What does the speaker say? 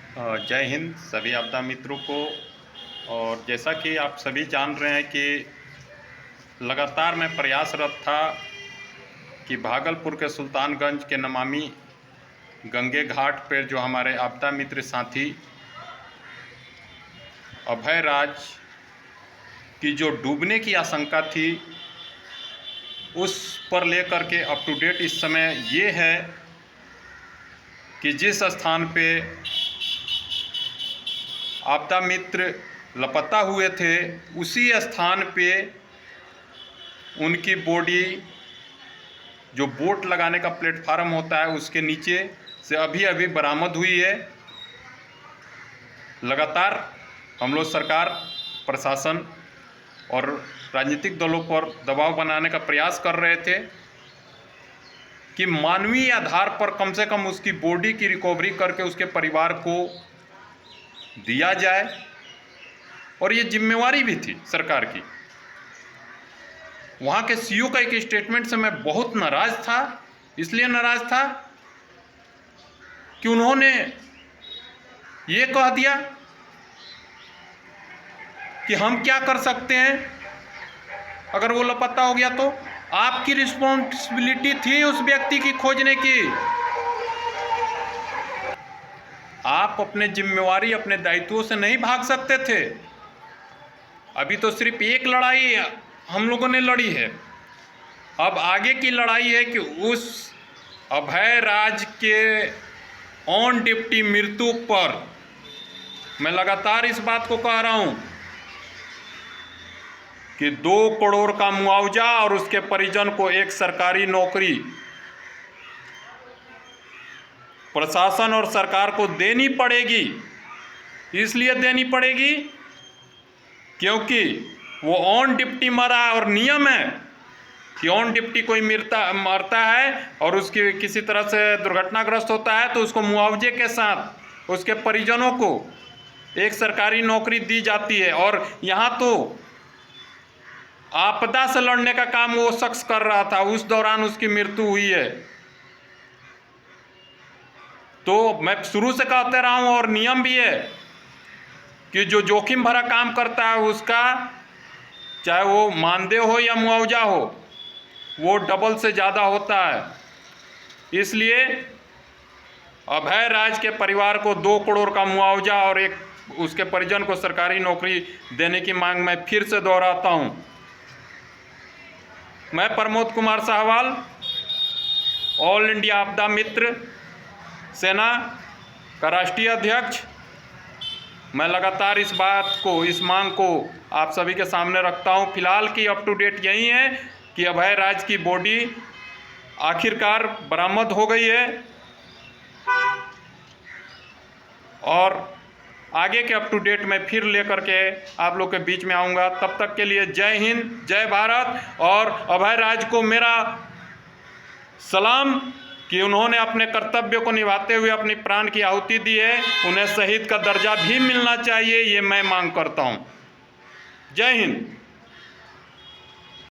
जय हिंद सभी आपदा मित्रों को। और जैसा कि आप सभी जान रहे हैं कि लगातार मैं प्रयासरत था कि भागलपुर के सुल्तानगंज के नमामि गंगे घाट पर जो हमारे आपदा मित्र साथी अभय राज की जो डूबने की आशंका थी, उस पर लेकर के अप टू डेट इस समय ये है कि जिस स्थान पे आपदा मित्र लापता हुए थे, उसी स्थान पे उनकी बॉडी जो बोट लगाने का प्लेटफार्म होता है उसके नीचे से अभी अभी बरामद हुई है। लगातार हम लोग सरकार, प्रशासन और राजनीतिक दलों पर दबाव बनाने का प्रयास कर रहे थे कि मानवीय आधार पर कम से कम उसकी बॉडी की रिकवरी करके उसके परिवार को दिया जाए, और ये जिम्मेवारी भी थी सरकार की। वहाँ के सीओ का एक स्टेटमेंट से मैं बहुत नाराज़ था। इसलिए नाराज़ था कि उन्होंने ये कह दिया कि हम क्या कर सकते हैं अगर वो लापता हो गया तो। आपकी रिस्पॉन्सिबिलिटी थी उस व्यक्ति की खोजने की। आप अपने जिम्मेवारी, अपने दायित्वों से नहीं भाग सकते थे। अभी तो सिर्फ एक लड़ाई हम लोगों ने लड़ी है। अब आगे की लड़ाई है कि उस अभय राज के ऑन ड्यूटी मृत्यु पर मैं लगातार इस बात को कह रहा हूं कि 2 करोड़ का मुआवजा और उसके परिजन को एक सरकारी नौकरी प्रशासन और सरकार को देनी पड़ेगी। इसलिए देनी पड़ेगी क्योंकि वो ऑन ड्यूटी मरा, और नियम है कि ऑन ड्यूटी कोई मरता है और उसकी किसी तरह से दुर्घटनाग्रस्त होता है तो उसको मुआवजे के साथ उसके परिजनों को एक सरकारी नौकरी दी जाती है। और यहाँ तो आपदा से लड़ने का काम वो शख्स कर रहा था, उस दौरान उसकी मृत्यु हुई है। तो मैं शुरू से कहते रहा हूँ, और नियम भी है कि जो जोखिम भरा काम करता है उसका, चाहे वो मानदेय हो या मुआवजा हो, वो डबल से ज़्यादा होता है। इसलिए अभय राज के परिवार को 2 करोड़ का मुआवजा और एक उसके परिजन को सरकारी नौकरी देने की मांग मैं फिर से दोहराता हूं। मैं प्रमोद कुमार साहवाल, ऑल इंडिया आपदा मित्र सेना का राष्ट्रीय अध्यक्ष, मैं लगातार इस मांग को आप सभी के सामने रखता हूं। फिलहाल की अप टू डेट यही है कि अभय राज की बॉडी आखिरकार बरामद हो गई है, और आगे के अप टू डेट में फिर लेकर के आप लोग के बीच में आऊँगा। तब तक के लिए जय हिंद, जय भारत। और अभय राज को मेरा सलाम कि उन्होंने अपने कर्तव्य को निभाते हुए अपनी प्राण की आहुति दी है। उन्हें शहीद का दर्जा भी मिलना चाहिए, ये मैं मांग करता हूँ। जय हिंद।